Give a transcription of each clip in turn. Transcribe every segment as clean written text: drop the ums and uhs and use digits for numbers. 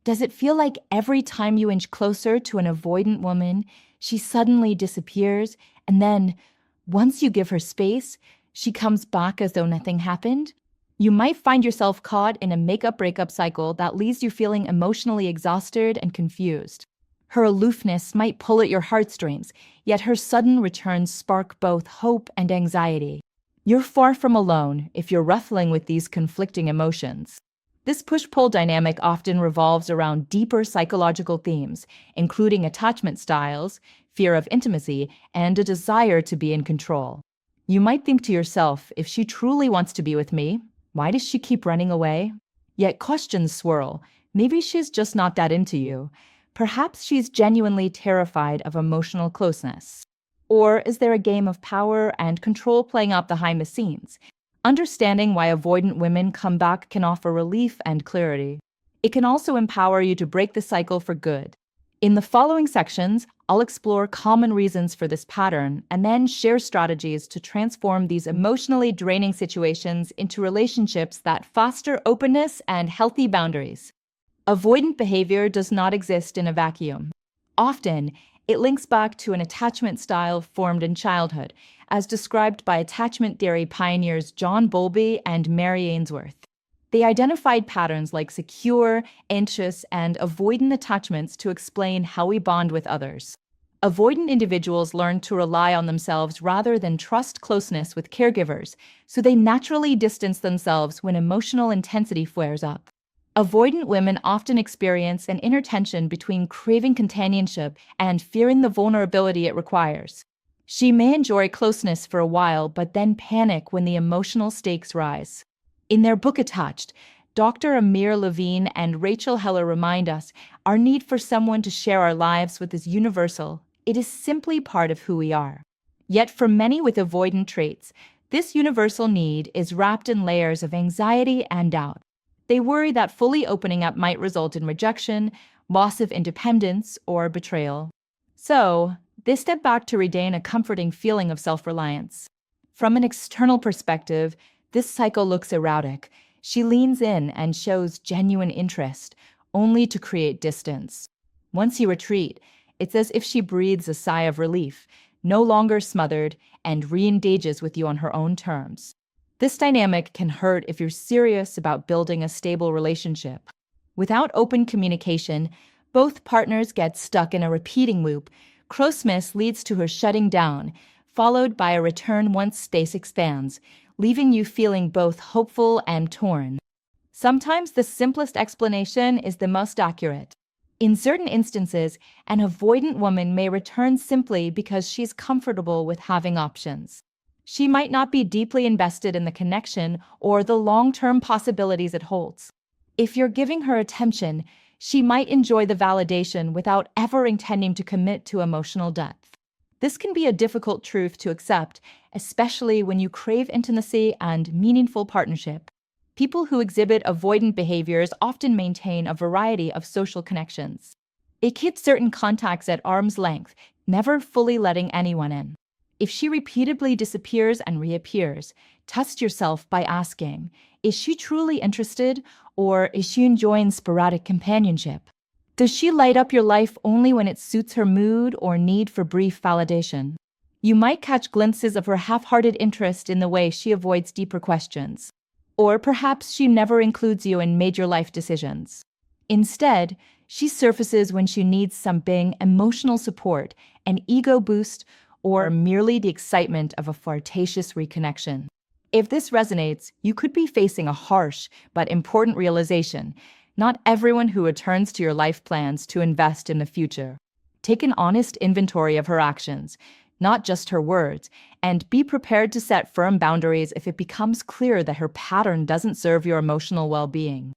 Does it feel like every time you inch closer to an avoidant woman, she suddenly disappears, and then, once you give her space, she comes back as though nothing happened? You might find yourself caught in a makeup-breakup cycle that leaves you feeling emotionally exhausted and confused. Her aloofness might pull at your heartstrings, yet her sudden returns spark both hope and anxiety. You're far from alone if you're wrestling with these conflicting emotions. This push-pull dynamic often revolves around deeper psychological themes, including attachment styles, fear of intimacy, and a desire to be in control. You might think to yourself, if she truly wants to be with me, why does she keep running away? Yet questions swirl. Maybe she's just not that into you. Perhaps she's genuinely terrified of emotional closeness. Or is there a game of power and control playing out behind the scenes? Understanding why avoidant women come back can offer relief and clarity. It can also empower you to break the cycle for good. In the following sections, I'll explore common reasons for this pattern and then share strategies to transform these emotionally draining situations into relationships that foster openness and healthy boundaries. Avoidant behavior does not exist in a vacuum. Often, it links back to an attachment style formed in childhood, as described by attachment theory pioneers John Bowlby and Mary Ainsworth. They identified patterns like secure, anxious, and avoidant attachments to explain how we bond with others. Avoidant individuals learn to rely on themselves rather than trust closeness with caregivers, so they naturally distance themselves when emotional intensity flares up. Avoidant women often experience an inner tension between craving companionship and fearing the vulnerability it requires. She may enjoy closeness for a while, but then panic when the emotional stakes rise. In their book Attached, Dr. Amir Levine and Rachel Heller remind us our need for someone to share our lives with is universal. It is simply part of who we are. Yet for many with avoidant traits, this universal need is wrapped in layers of anxiety and doubt. They worry that fully opening up might result in rejection, loss of independence, or betrayal. So, they step back to regain a comforting feeling of self-reliance. From an external perspective, this cycle looks erratic. She leans in and shows genuine interest, only to create distance. Once you retreat, it's as if she breathes a sigh of relief, no longer smothered, and re-engages with you on her own terms. This dynamic can hurt if you're serious about building a stable relationship. Without open communication, both partners get stuck in a repeating loop. Closeness leads to her shutting down, followed by a return once space expands, leaving you feeling both hopeful and torn. Sometimes the simplest explanation is the most accurate. In certain instances, an avoidant woman may return simply because she's comfortable with having options. She might not be deeply invested in the connection or the long-term possibilities it holds. If you're giving her attention, she might enjoy the validation without ever intending to commit to emotional depth. This can be a difficult truth to accept, especially when you crave intimacy and meaningful partnership. People who exhibit avoidant behaviors often maintain a variety of social connections. It keeps certain contacts at arm's length, never fully letting anyone in. If she repeatedly disappears and reappears, test yourself by asking, is she truly interested, or is she enjoying sporadic companionship? Does she light up your life only when it suits her mood or need for brief validation? You might catch glimpses of her half-hearted interest in the way she avoids deeper questions. Or perhaps she never includes you in major life decisions. Instead, she surfaces when she needs something emotional support, an ego boost, or merely the excitement of a flirtatious reconnection. If this resonates, you could be facing a harsh but important realization. Not everyone who returns to your life plans to invest in the future. Take an honest inventory of her actions, not just her words, and be prepared to set firm boundaries if it becomes clear that her pattern doesn't serve your emotional well-being.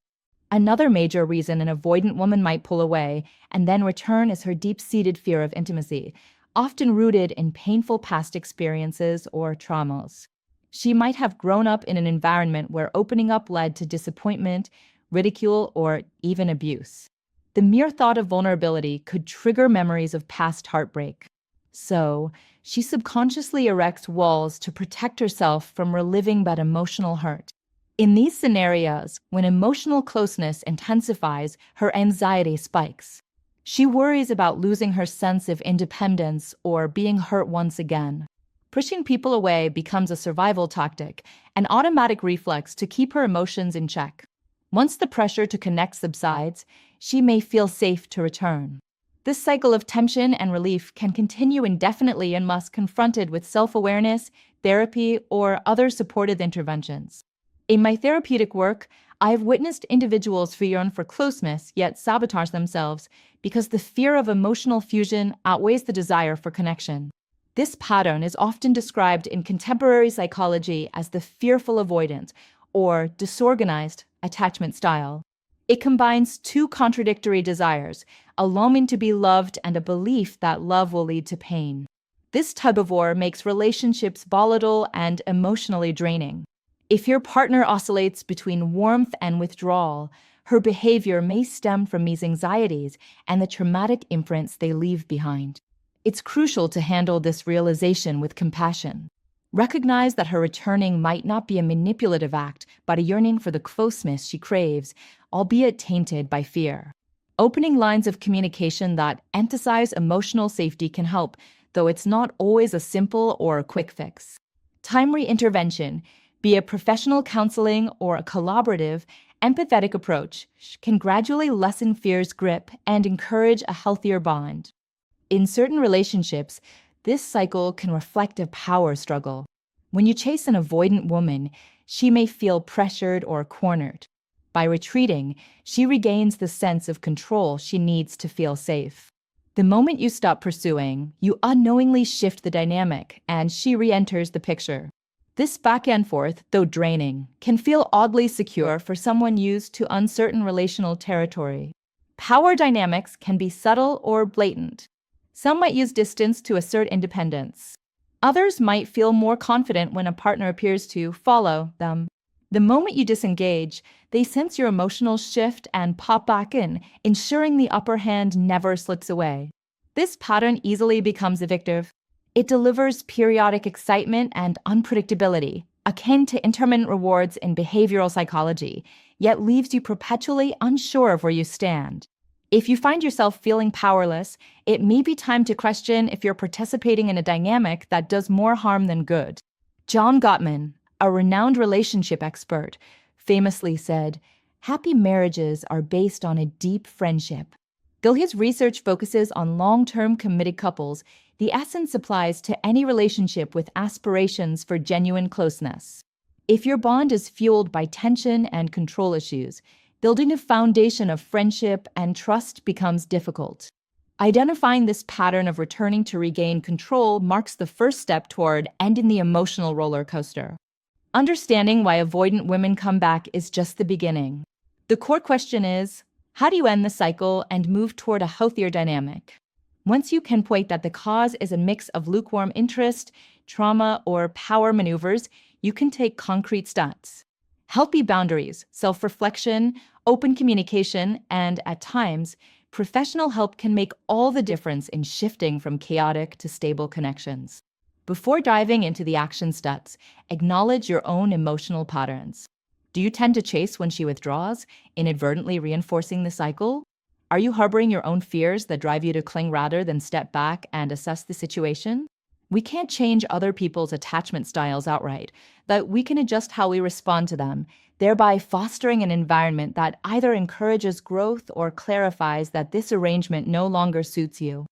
Another major reason an avoidant woman might pull away and then return is her deep-seated fear of intimacy, often rooted in painful past experiences or traumas. She might have grown up in an environment where opening up led to disappointment, ridicule, or even abuse. The mere thought of vulnerability could trigger memories of past heartbreak. So, she subconsciously erects walls to protect herself from reliving that emotional hurt. In these scenarios, when emotional closeness intensifies, her anxiety spikes. She worries about losing her sense of independence or being hurt once again. Pushing people away becomes a survival tactic, an automatic reflex to keep her emotions in check. Once the pressure to connect subsides, she may feel safe to return. This cycle of tension and relief can continue indefinitely and must be confronted with self-awareness, therapy, or other supportive interventions. In my therapeutic work, I have witnessed individuals who yearn for closeness yet sabotage themselves because the fear of emotional fusion outweighs the desire for connection. This pattern is often described in contemporary psychology as the fearful avoidant or disorganized attachment style. It combines two contradictory desires, a longing to be loved and a belief that love will lead to pain. This tug-of-war makes relationships volatile and emotionally draining. If your partner oscillates between warmth and withdrawal, her behavior may stem from these anxieties and the traumatic imprints they leave behind. It's crucial to handle this realization with compassion. Recognize that her returning might not be a manipulative act, but a yearning for the closeness she craves, albeit tainted by fear. Opening lines of communication that emphasize emotional safety can help, though it's not always a simple or a quick fix. Timely intervention, be it professional counseling or a collaborative, empathetic approach, can gradually lessen fear's grip and encourage a healthier bond. In certain relationships, this cycle can reflect a power struggle. When you chase an avoidant woman, she may feel pressured or cornered. By retreating, she regains the sense of control she needs to feel safe. The moment you stop pursuing, you unknowingly shift the dynamic, and she re-enters the picture. This back and forth, though draining, can feel oddly secure for someone used to uncertain relational territory. Power dynamics can be subtle or blatant. Some might use distance to assert independence. Others might feel more confident when a partner appears to follow them. The moment you disengage, they sense your emotional shift and pop back in, ensuring the upper hand never slips away. This pattern easily becomes addictive. It delivers periodic excitement and unpredictability, akin to intermittent rewards in behavioral psychology, yet leaves you perpetually unsure of where you stand. If you find yourself feeling powerless, it may be time to question if you're participating in a dynamic that does more harm than good. John Gottman, a renowned relationship expert, famously said, "Happy marriages are based on a deep friendship." Though his research focuses on long-term committed couples, the essence applies to any relationship with aspirations for genuine closeness. If your bond is fueled by tension and control issues, building a foundation of friendship and trust becomes difficult. Identifying this pattern of returning to regain control marks the first step toward ending the emotional roller coaster. Understanding why avoidant women come back is just the beginning. The core question is, how do you end the cycle and move toward a healthier dynamic? Once you pinpoint that the cause is a mix of lukewarm interest, trauma, or power maneuvers, you can take concrete steps. Healthy boundaries, self-reflection, open communication, and, at times, professional help can make all the difference in shifting from chaotic to stable connections. Before diving into the action steps, acknowledge your own emotional patterns. Do you tend to chase when she withdraws, inadvertently reinforcing the cycle? Are you harboring your own fears that drive you to cling rather than step back and assess the situation? We can't change other people's attachment styles outright, but we can adjust how we respond to them, thereby fostering an environment that either encourages growth or clarifies that this arrangement no longer suits you.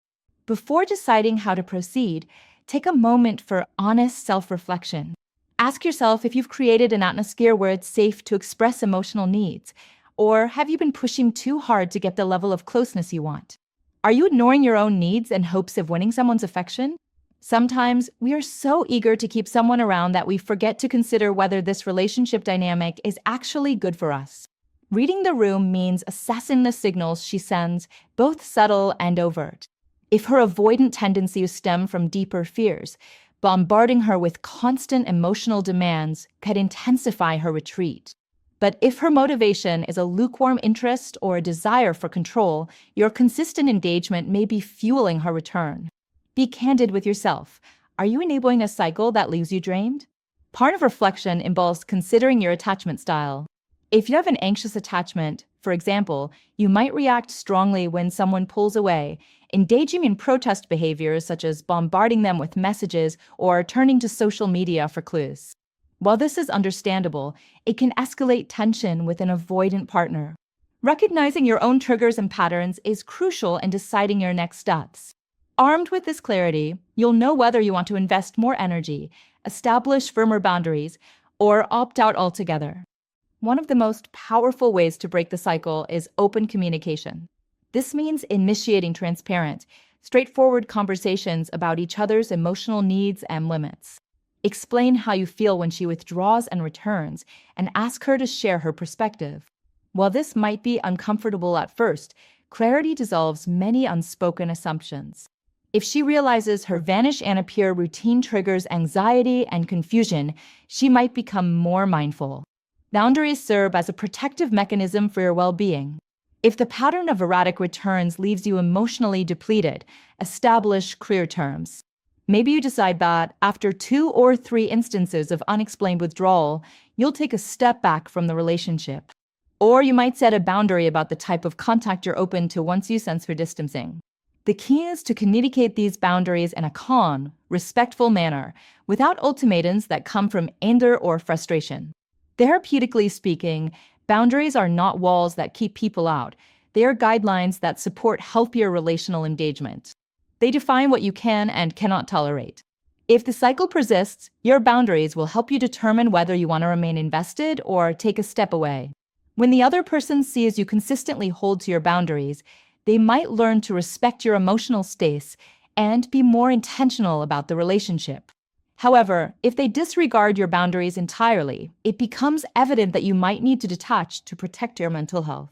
Before deciding how to proceed, take a moment for honest self-reflection. Ask yourself if you've created an atmosphere where it's safe to express emotional needs, or have you been pushing too hard to get the level of closeness you want? Are you ignoring your own needs in hopes of winning someone's affection? Sometimes we are so eager to keep someone around that we forget to consider whether this relationship dynamic is actually good for us. Reading the room means assessing the signals she sends, both subtle and overt. If her avoidant tendencies stem from deeper fears, bombarding her with constant emotional demands could intensify her retreat. But if her motivation is a lukewarm interest or a desire for control, your consistent engagement may be fueling her return. Be candid with yourself. Are you enabling a cycle that leaves you drained? Part of reflection involves considering your attachment style. If you have an anxious attachment, for example, you might react strongly when someone pulls away, engaging in protest behaviors such as bombarding them with messages or turning to social media for clues. While this is understandable, it can escalate tension with an avoidant partner. Recognizing your own triggers and patterns is crucial in deciding your next steps. Armed with this clarity, you'll know whether you want to invest more energy, establish firmer boundaries, or opt out altogether. One of the most powerful ways to break the cycle is open communication. This means initiating transparent, straightforward conversations about each other's emotional needs and limits. Explain how you feel when she withdraws and returns, and ask her to share her perspective. While this might be uncomfortable at first, clarity dissolves many unspoken assumptions. If she realizes her vanish and appear routine triggers anxiety and confusion, she might become more mindful. Boundaries serve as a protective mechanism for your well-being. If the pattern of erratic returns leaves you emotionally depleted, establish clear terms. Maybe you decide that, after 2 or 3 instances of unexplained withdrawal, you'll take a step back from the relationship. Or you might set a boundary about the type of contact you're open to once you sense her distancing. The key is to communicate these boundaries in a calm, respectful manner, without ultimatums that come from anger or frustration. Therapeutically speaking, boundaries are not walls that keep people out. They are guidelines that support healthier relational engagement. They define what you can and cannot tolerate. If the cycle persists, your boundaries will help you determine whether you want to remain invested or take a step away. When the other person sees you consistently hold to your boundaries, they might learn to respect your emotional space and be more intentional about the relationship. However, if they disregard your boundaries entirely, it becomes evident that you might need to detach to protect your mental health.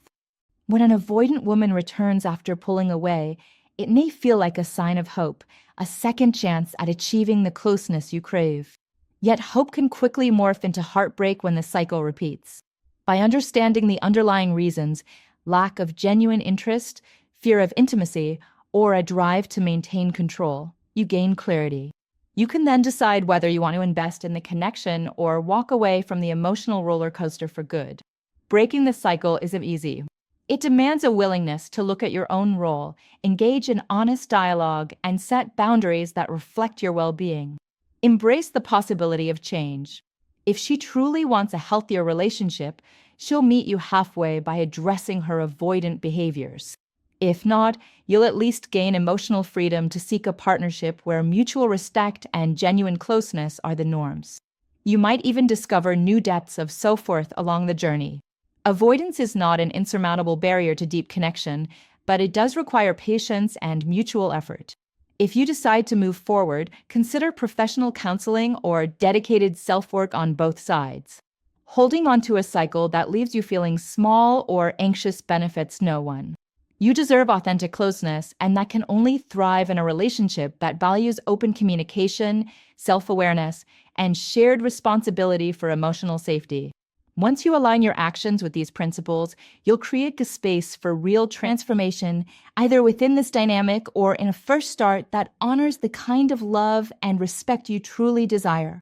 When an avoidant woman returns after pulling away, it may feel like a sign of hope, a second chance at achieving the closeness you crave. Yet hope can quickly morph into heartbreak when the cycle repeats. By understanding the underlying reasons, lack of genuine interest, fear of intimacy, or a drive to maintain control, you gain clarity. You can then decide whether you want to invest in the connection or walk away from the emotional roller coaster for good. Breaking the cycle isn't easy. It demands a willingness to look at your own role, engage in honest dialogue, and set boundaries that reflect your well-being. Embrace the possibility of change. If she truly wants a healthier relationship, she'll meet you halfway by addressing her avoidant behaviors. If not, you'll at least gain emotional freedom to seek a partnership where mutual respect and genuine closeness are the norms. You might even discover new depths of self-worth along the journey. Avoidance is not an insurmountable barrier to deep connection, but it does require patience and mutual effort. If you decide to move forward, consider professional counseling or dedicated self-work on both sides. Holding onto a cycle that leaves you feeling small or anxious benefits no one. You deserve authentic closeness, and that can only thrive in a relationship that values open communication, self-awareness, and shared responsibility for emotional safety. Once you align your actions with these principles, you'll create a space for real transformation, either within this dynamic or in a first start that honors the kind of love and respect you truly desire.